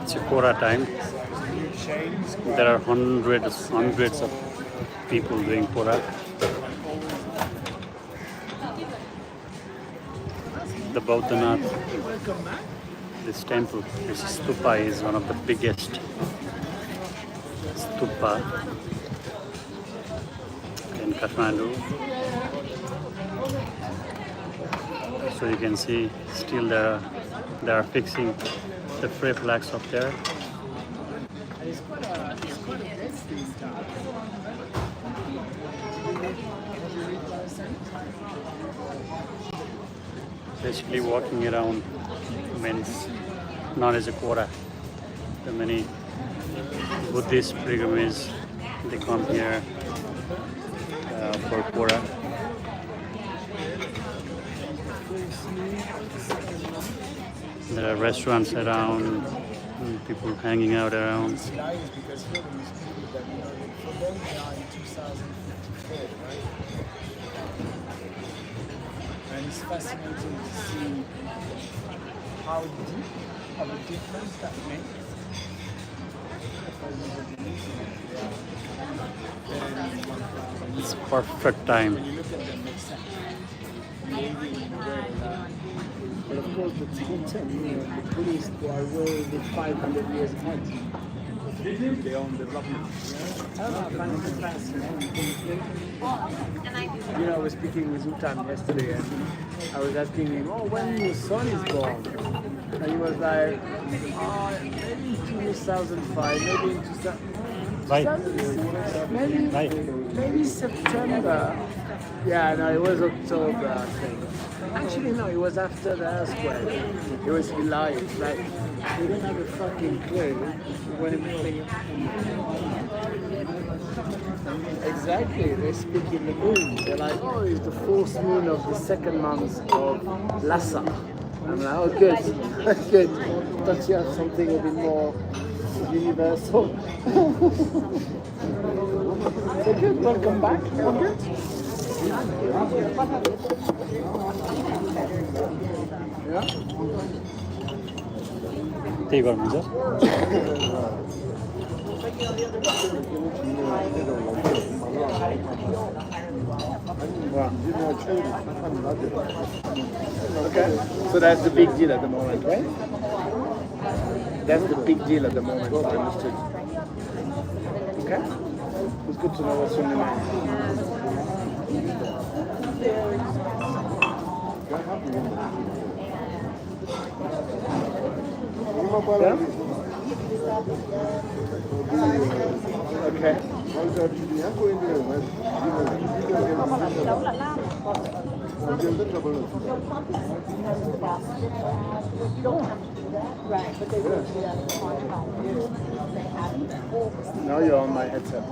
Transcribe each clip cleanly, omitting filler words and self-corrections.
It's Kora time. There are hundreds of people doing Kora. The Baudhanath, this temple, this stupa is one of the biggest stupa in Kathmandu. So you can see still they are fixing the free flags up there. Basically walking around means not as a Kora. The many Buddhist pilgrims, they come here for Kora. There are restaurants around, people hanging out around. And it's fascinating to see how deep of a difference that makes. It's perfect time. When you look at them, it makes sense. Maybe in a way that, but of course the Tibetan, the Buddhists, they are way with 500 years ahead. Their own development. I don't know, I find it fascinating. I was speaking with Utam yesterday and I was asking him, when your son is born? And he was like, maybe in 2005, maybe in 2006, maybe September. Yeah, no, it was October, I think. Actually, no, it was after the earthquake. It was July. It's like, they don't have a fucking clue when it Exactly, they speak in the moon. They're like, it's the fourth moon of the second month of Lhasa. I'm like, good, good. Don't you have something a bit more universal? So good, welcome back. All good? Yeah? Take one, sir. Okay, so that's the big deal at the moment, right? That's the big deal at the moment, understood. Okay? It's good to know what's on your mind. Yeah? Okay. Now you're on my headset.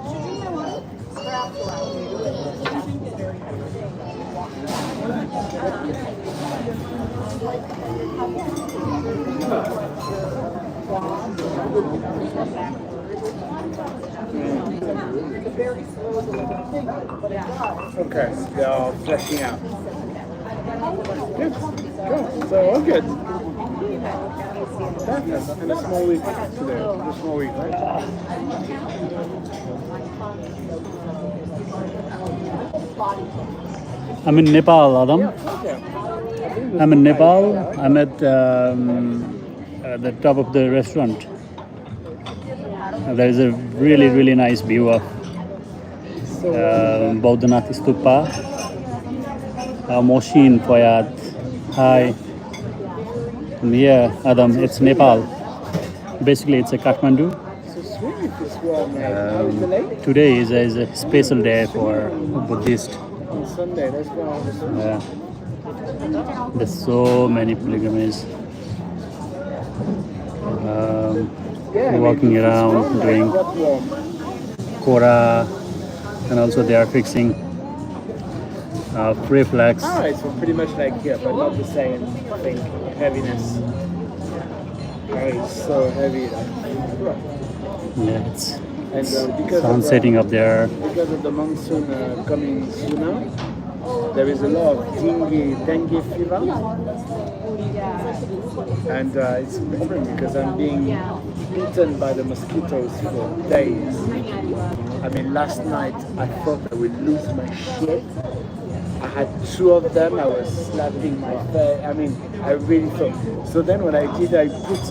Okay, they are fleshing out. Good, cool. So all good. Perfect. And a small week today. A small week, right? I'm in Nepal, Adam. Yeah, I'm in Nepal. I'm at the top of the restaurant. There is a really nice view of Baudhanath stupa. Moshin, Fayad. Hi. Yeah, Adam, it's Nepal. Basically, it's a Kathmandu. so sweet this one, mate. How is the lake? Today is a special day for Buddhist. On Sunday, let's go. There's so many pilgrims walking around doing Kora, and also they are fixing free flags. Alright, so pretty much like here, but not the same thing. Heaviness. It's so heavy. Yeah, it's And because sun setting up there. Because of the monsoon coming sooner, there is a lot of dengue fever. And it's a problem because I'm being beaten by the mosquitoes for days. I mean, last night I thought I would lose my shit. I had two of them, I was slapping my face. I mean, I really thought. So then what I did, I put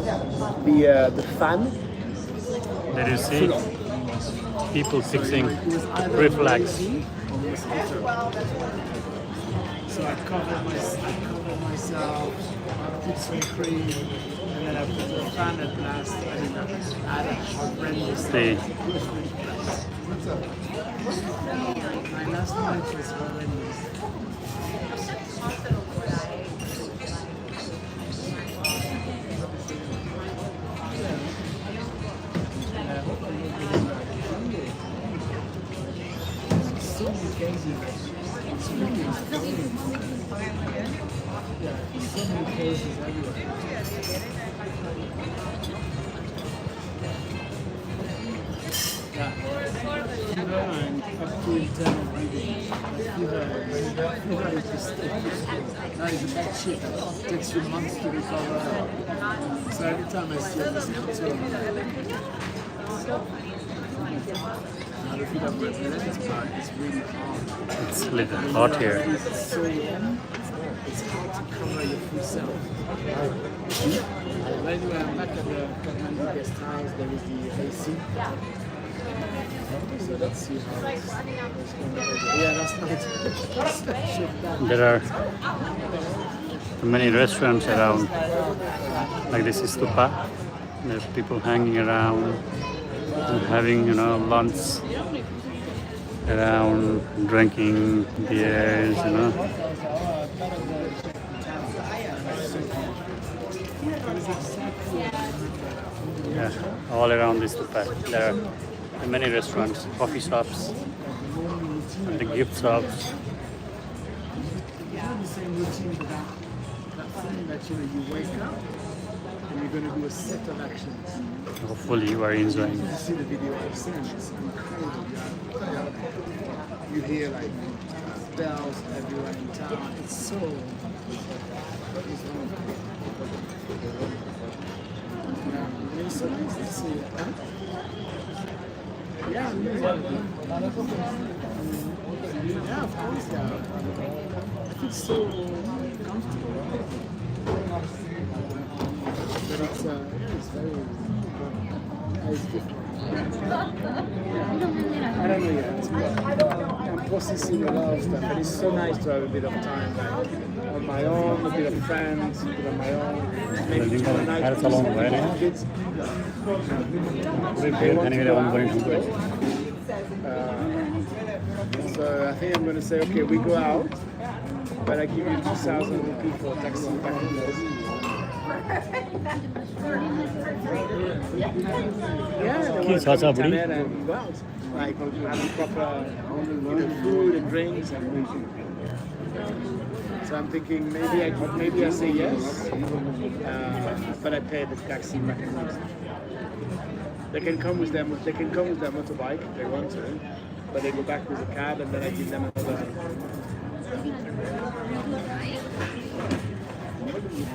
the fan. Did you see people fixing free flags? So I cover myself, I put some cream, and then I put the fan at last, and then I add a horrendous See. My last night was horrendous. So many cases. So many cases everywhere. Yeah. fever and up to internal bleeding. Fever is just that is a bad shit. It takes you months to recover. So every time I see this picture, now the feet of the left part is really hard. It's a little hot here. It's so warm, it's hard to cover your full self. By the way, I'm back at the Kathmandu guest house. There is the AC. So let's see how it's going. Yeah, that's nice. There are many restaurants around. Like this is stupa. There's people hanging around and having, lunch around, drinking beers, Yeah, all around this stupa. There are many restaurants, coffee shops, and the gift shops. You have the same routine for that thing that you wake up and you're going to do a set of actions. Hopefully you are enjoying. You see the video I've seen, it's incredible. You hear like bells everywhere in town. It's so. Yeah, it's so nice to see it. Huh? Yeah, yeah, of course, yeah. It's so comfortable. But it's very, it's different. I don't know yet. I'm processing a lot of stuff, but it's so nice to have a bit of time, like on my own, a bit of friends, a bit on my own. Maybe tonight, That's a long way, yeah? kids. So I think I'm going to say, okay, we go out, but I give you 2,000 rupees for taxi back and forth. Yeah, they want to come to Canada and go out, like having proper food and drinks and so I'm thinking maybe I say yes, but I pay the taxi back and forth. They can come with their motorbike if they want to, but they go back with a cab and then I give them another.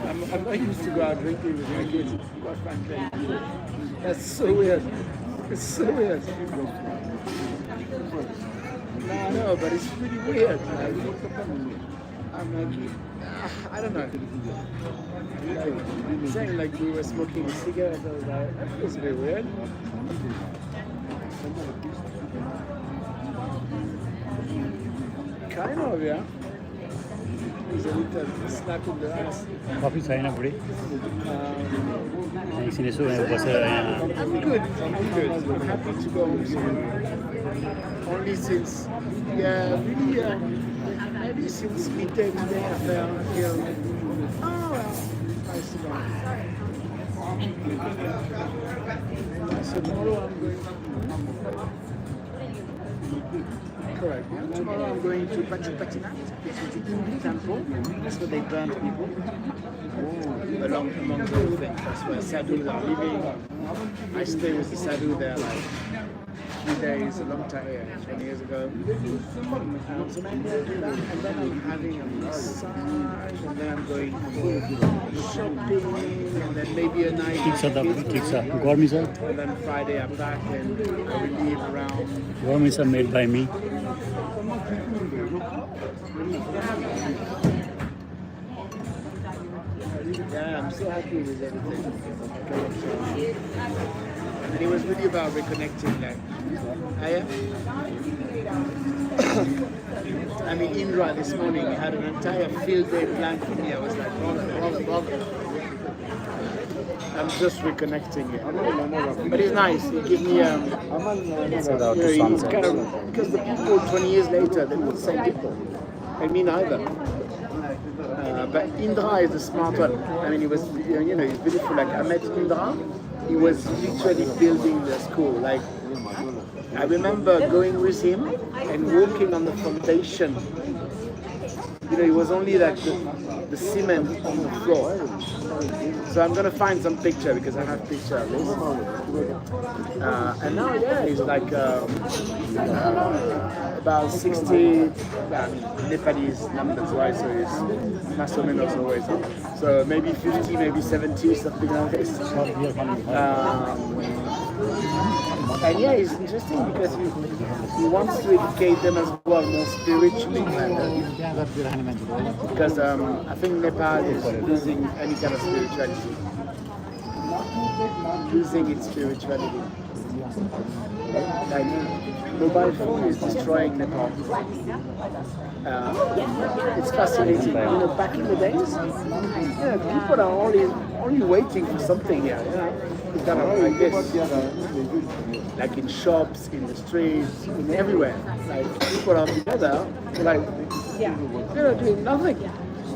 I'm not used to go out drinking with my kids, quite frankly. That's so weird. It's so weird. No, I know, but it's pretty weird. I'm like, I don't know. Saying like we were smoking a cigarette, I was like, that feels a bit weird. Kind of, yeah. There's a little slap in the ass. Coffee छैन बुढी एकछिन यसो बसेर यहाँ I'm good. I'm happy to go with you. Only since, maybe since midday today I feel, oh well, nice to go. So tomorrow I'm going. Correct. Yeah. Tomorrow I'm going to Baudhanath, which is the Hindu temple. That's where they burn people. Among the things. That's where sadhus are living. I stay with the sadhu there like 3 days, a long time, 20 years ago. So maybe I'll do that. And then I'm having a massage, and then I'm going shopping, and then maybe a night. ठिक छ त ठिक छ गर्मी छ And then Friday I'm back and I will leave around. गर्मी छ made by me Yeah, I'm so happy with everything. And it was really about reconnecting. Like, I mean, Indra this morning had an entire field day planned for me. I was like, brother. I'm just reconnecting it. But it's nice. It gives me because the people 20 years later, they're not the same people. And me neither. But Indra is the smart one. I mean, he was, he's beautiful. Like, I met Indra. He was literally building the school. Like, I remember going with him and walking on the foundation You know, it was only like the cement on the floor. So I'm gonna find some picture because I have picture of this. And now, yeah, it's like about 60 Nepalese numbers, right? So it's más o menos always. So maybe 50, maybe 70, something like this. And yeah, it's interesting because he wants to educate them as well, more spiritually. Because I think Nepal is losing any kind of spirituality. Losing its spirituality. Like, mobile phone is destroying Nepal. It's fascinating. You know, back in the days, people are only waiting for something here. You know, it's kind of like this, like in shops, in the streets, everywhere. Like people are together, like they're doing nothing.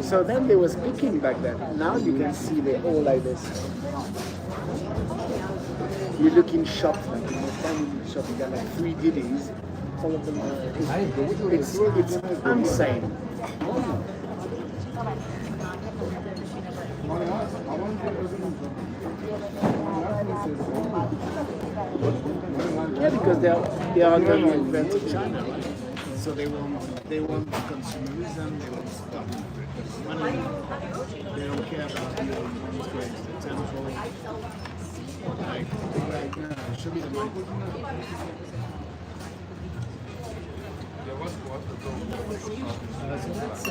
So then they were speaking back then. Now you can see they're all like this. You look in shops, like in the family shop, you got like 3 diddies. All of them are, it's insane. Yeah, because they are under the influence of China, right? So they want consumerism, they want stuff, money. They don't care about the old ones going to the temple. Like show me the money. So that's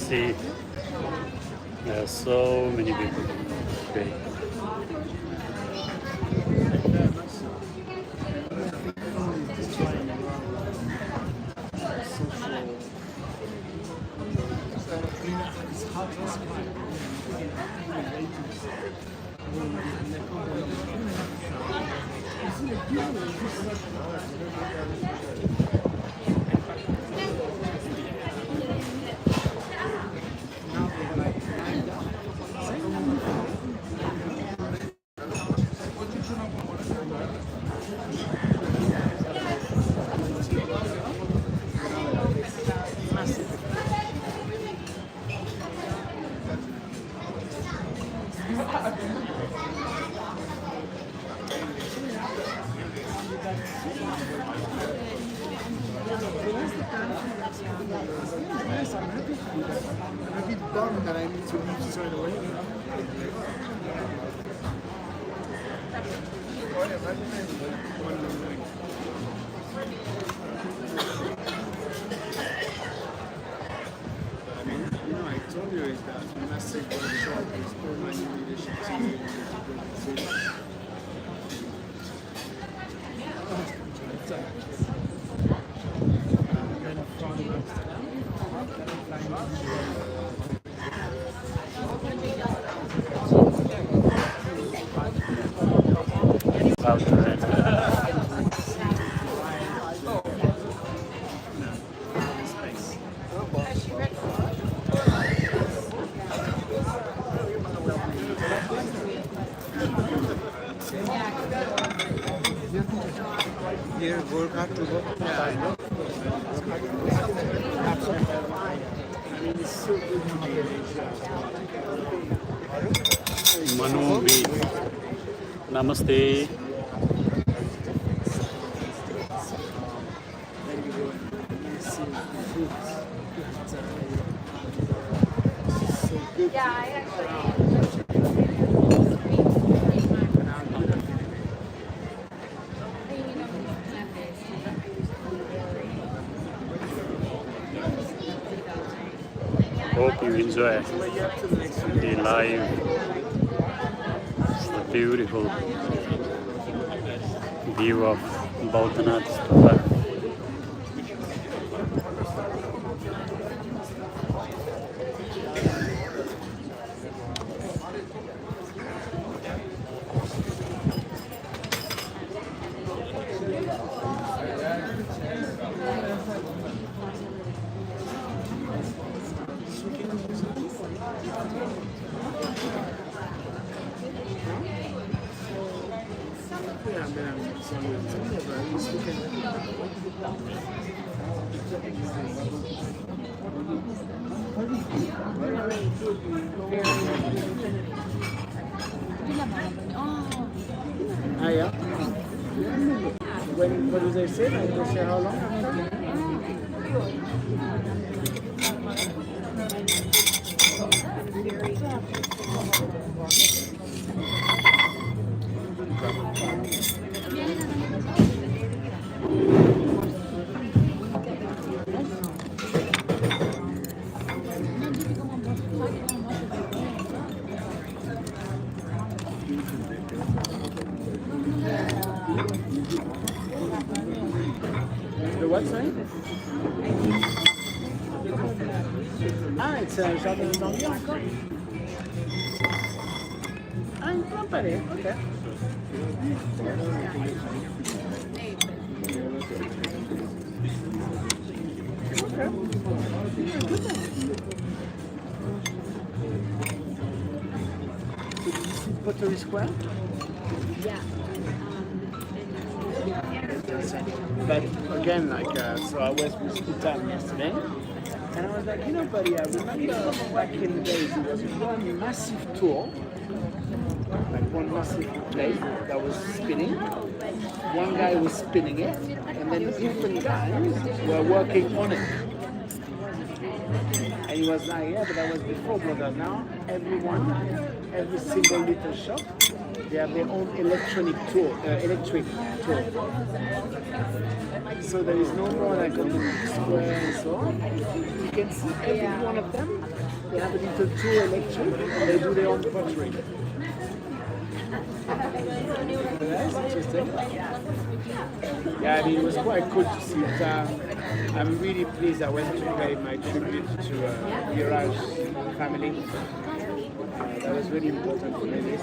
See, there are so many people. Okay. I'm a bit bummed that I need to leave straight away. You know, I told you is that massive workshop is for my new leadership team. Here, work hard to work. Yeah, I know. I mean, it's so good to be in Asia. Manu Beach. Namaste. Yeah, I actually. Hope you enjoy the live, the beautiful view of Baudhanath stupa. Yeah, I mean, it's never. At least you can. Ah, yeah. When, what do they say? Like they say how long after? The what sign? Ah, it's Jardin des Envies encore. Ah, une Grand Palais, ok. Pottery Square? But again, like, so I was with Utam yesterday, and I was like, you know, buddy, I remember back in the days, it was one massive tour, like one massive plate that was spinning. One guy was spinning it, and then different guys were working on it. And he was like, yeah, but that was before, brother. Now, everyone, every single little shop, they have their own electric tool. So there is no more like on the square and so on. You can see every one of them, they have a little tool electric, and they do their own pottery. That's interesting. Yeah, I mean, it was quite cool to see it. I'm really pleased I went to pay my tribute to Viraj's family. That was really important for me.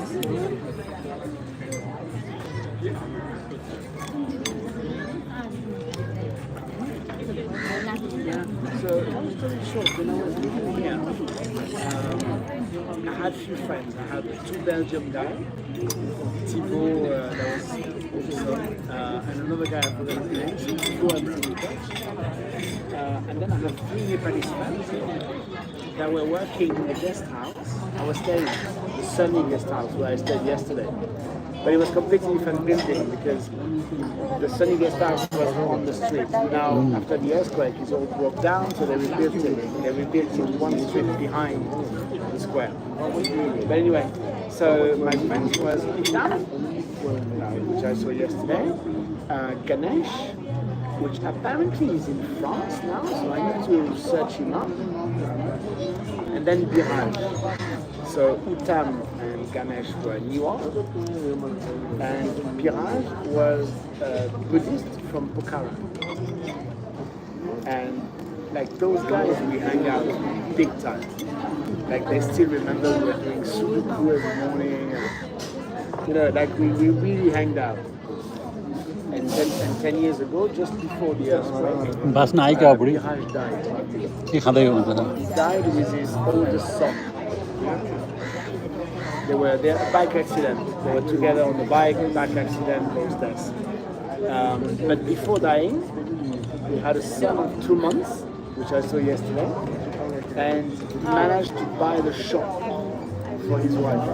Yeah, so long story short, when I was living here, I had a few friends. I had two Belgian guys, Thibaut, that was also, and another guy I forgot his name, so Thibaut and Thibaut. And then I had three Nepalese friends that were working in the guest house. I was staying in the sunny guest house where I stayed yesterday. But it was completely different building because the sunny guest house was on the street. Now, after the earthquake, it all broke down, so they rebuilt it. They rebuilt it one street behind the square. But anyway, so my friend was Itam, which I saw yesterday, Ganesh, which apparently is in France now, so I need to search him up. And then Biraj. So Utam and Ganesh were Niwa, and Biraj was a Buddhist from Pokhara. And like those guys, we hang out big time. Like they still remember we were doing sudoku every morning. And, you know, like we really hanged out. And 10 years ago, just before the earthquake, Biraj died. He died with his oldest son. They were there, a bike accident. They were together on the bike accident, those days. But before dying, he had a son of 2 months, which I saw yesterday, and managed to buy the shop for his wife.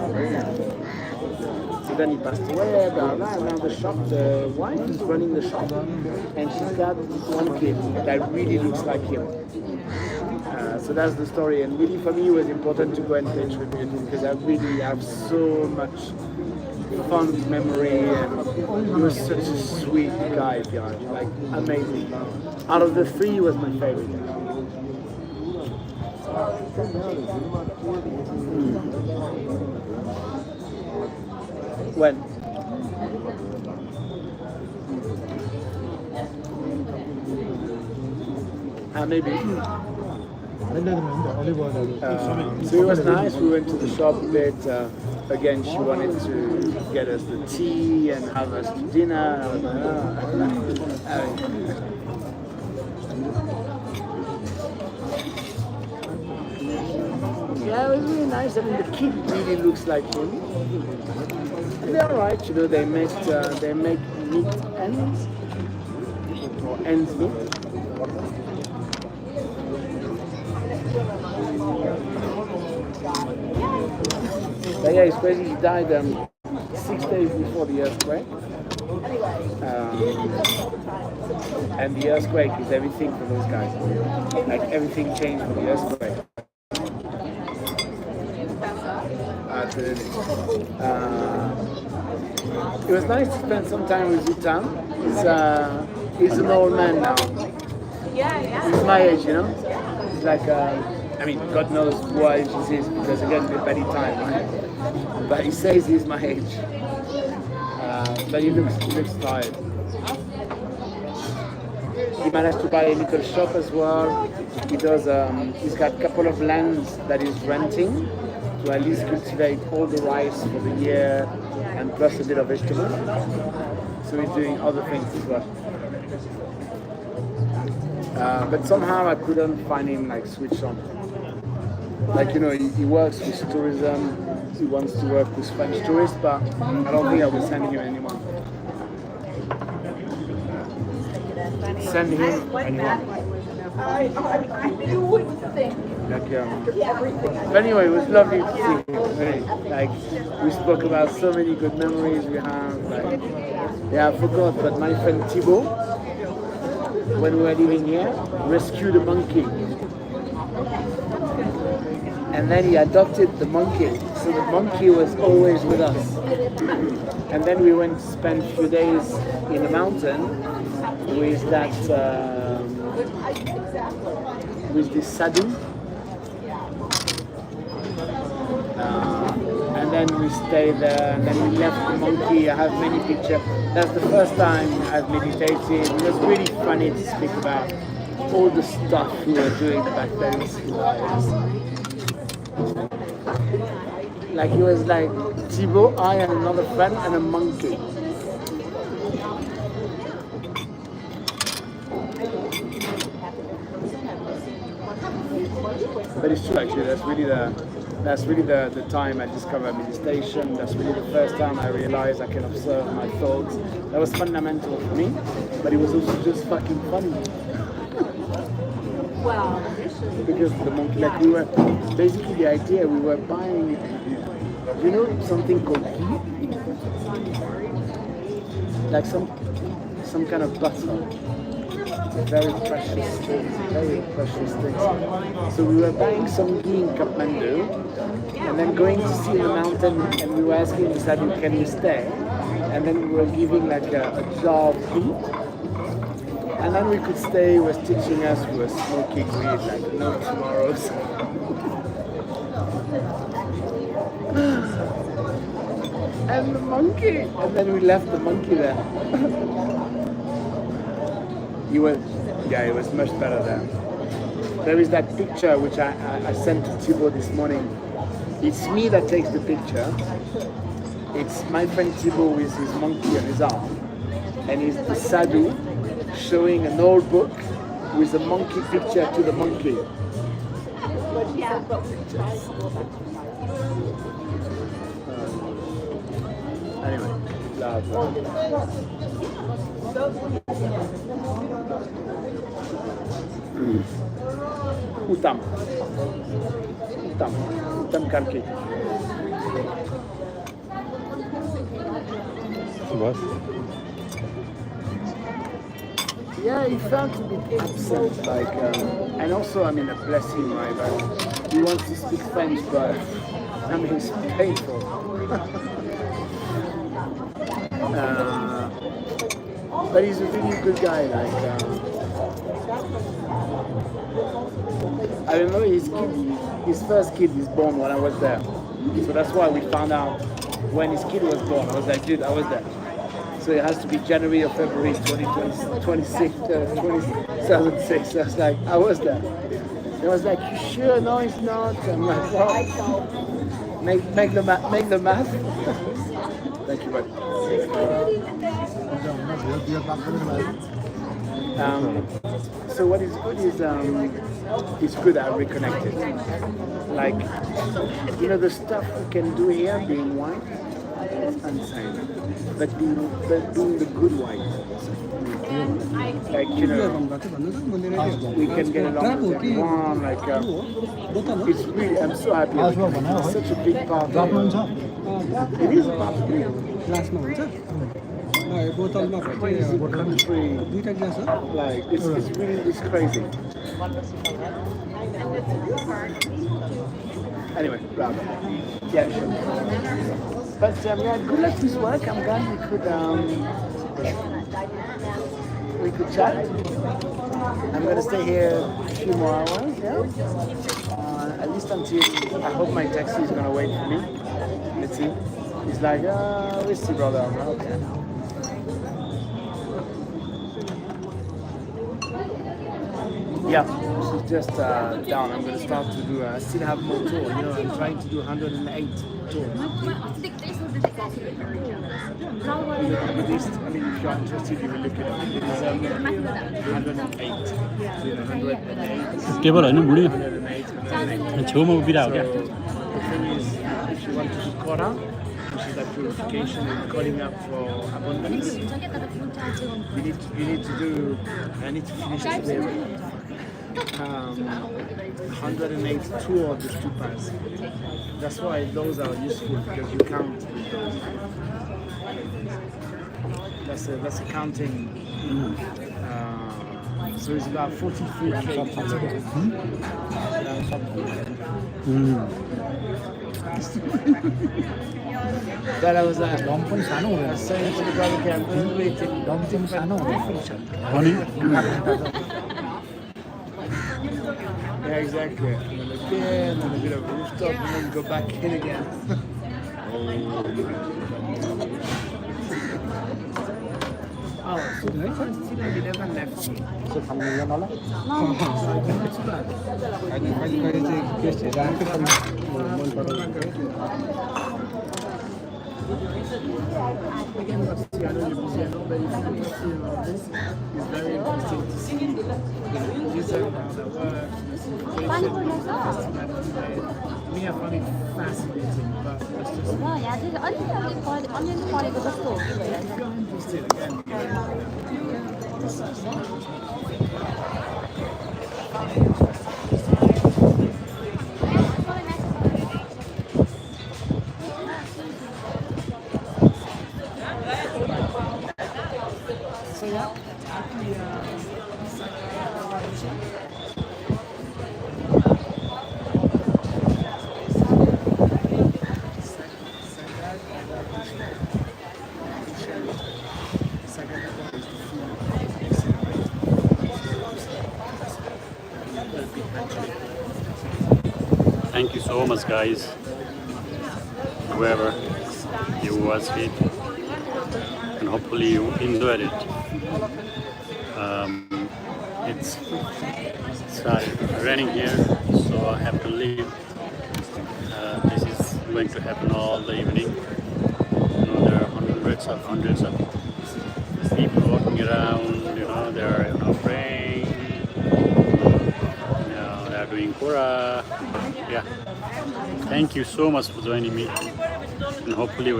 So then he passed away, blah, blah, and now the wife is running the shop, and she's got one kid that really looks like him. So that's the story, and really for me it was important to go and pay tribute because I really have so much fond memory, and he was such a sweet guy, like amazing. Out of the three, he was my favorite. When? Maybe. So it was nice. We went to the shop a bit. Again, she wanted to get us the tea and have us to dinner. I was like, yeah, it was really nice. I mean, the kid really looks like him. They're alright, you know. They make meat ends or ends meat. But yeah, it's crazy. He died 6 days before the earthquake. And the earthquake is everything for those guys. Like everything changed for the earthquake. Absolutely. It was nice to spend some time with Zutam. He's an old man now. He's my age, you know. He's like, I mean, God knows what age he is because again, we're petty time, right? But he says he's my age. But he looks tired. He managed to buy a little shop as well. He does. He's got a couple of lands that he's renting to at least cultivate all the rice for the year and plus a bit of vegetables. So he's doing other things as well. But somehow I couldn't find him like switch on. Like, you know, he works with tourism. He wants to work with French tourists, but I don't think I will send him anyone. Send him anyone. You wouldn't think. Like, but anyway, it was lovely to see him. Really. Like, we spoke about so many good memories we have. Like, yeah, I forgot, but my friend Thibaut, when we were living here, rescued a monkey. And then he adopted the monkey. So the monkey was always with us. And then we went to spend a few days in the mountain with that, with this sadhu. And then we stayed there, and then we left the monkey. I have many pictures. That's the first time I've meditated. It was really funny to speak about all the stuff we were doing back then. Like, it was like Thibaut, I and another friend and a monkey. But it's true actually, that's really the time I discovered meditation. That's really the first time I realized I can observe my thoughts. That was fundamental for me, but it was also just fucking funny. Because the monkey, like, we were, basically the idea, we were buying, you know, something called ghee? Like some kind of butter. Very precious things, very precious things. So we were buying some ghee in Kathmandu and then going to see the mountain, and we were asking the sadhu, can we stay? And then we were giving like a jar of ghee. And then we could stay. He was teaching us, we were smoking weed like no tomorrows. And the monkey, and then we left the monkey there. It was much better there. There is that picture which I sent to Thibaut this morning. It's me that takes the picture. It's my friend Thibaut with his monkey on his arm. And it's the sadhu showing an old book with a monkey picture to the monkey. Anyway, blah, blah. Utam Karki. What? Yeah, he felt a bit absent, like, and also, I mean, bless him, right? But he wants to speak French, but I mean, it's painful. But he's a really good guy. Like, I remember his first kid was born when I was there, so that's why we found out when his kid was born. I was like, dude, I was there. So it has to be January or February 2006. I was like, I was there. He was like, you sure? No, it's not. I'm like, well, make the math. Thank you, buddy. So what is good is it's good that I reconnected. Like, you know, the stuff we can do here being white, insane. But doing the good wine. Like, you know, we can get along with everyone. Like, it's really, I'm so happy. Like, it's such a big part of it is a part of it. Crazy country. Like, it's really, it's crazy. Anyway, blah, blah. Yeah, sure. But yeah, good luck this work. I'm glad we could chat. I'm gonna stay here a few more hours. Yeah. At least until I hope my taxi is gonna wait for me. Let's see. He's like, we'll see, brother. I'm like, okay. Yeah, she's just down. I'm going to start to do, I still have more tour. You know, I'm trying to do 108 tours. Buddhist, I mean, if you're interested, you will look it up. Buddhism, 108. 108. केवल होइन बुढी 108. छेउमा उभिरहेको So, क्या the thing is, if you want to do Kora, which is that purification and calling up for abundance, you need to do, I need to finish today. 108 two of the stupas. That's why those are useful because you count with those. That's a counting. So it's about 43K. That I was saying to the brother, okay, I'm going to wait till yeah, exactly. And then again, and a bit of a rooftop, and then go back in again. Oh, so the first still 11 left. So from the Yamala? No, it's bad. Again, but see, I know you're busy, I know, but if you see all this, it's very interesting to see the vision, how that works, the simplification, me, I find it fascinating, but it's just... if you're interested, again, so yeah, actually, Thank you so much, guys. Whoever you watched it, and hopefully you enjoyed it. It's raining here, so I have to leave. This is going to happen all the evening. You know, there are hundreds of people walking around. You know, they are praying. You know, they are doing Kora. Yeah. Thank you so much for joining me, and hopefully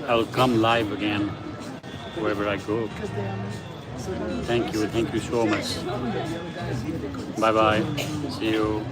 I'll come live again wherever I go. Thank you so much. Bye bye. See you.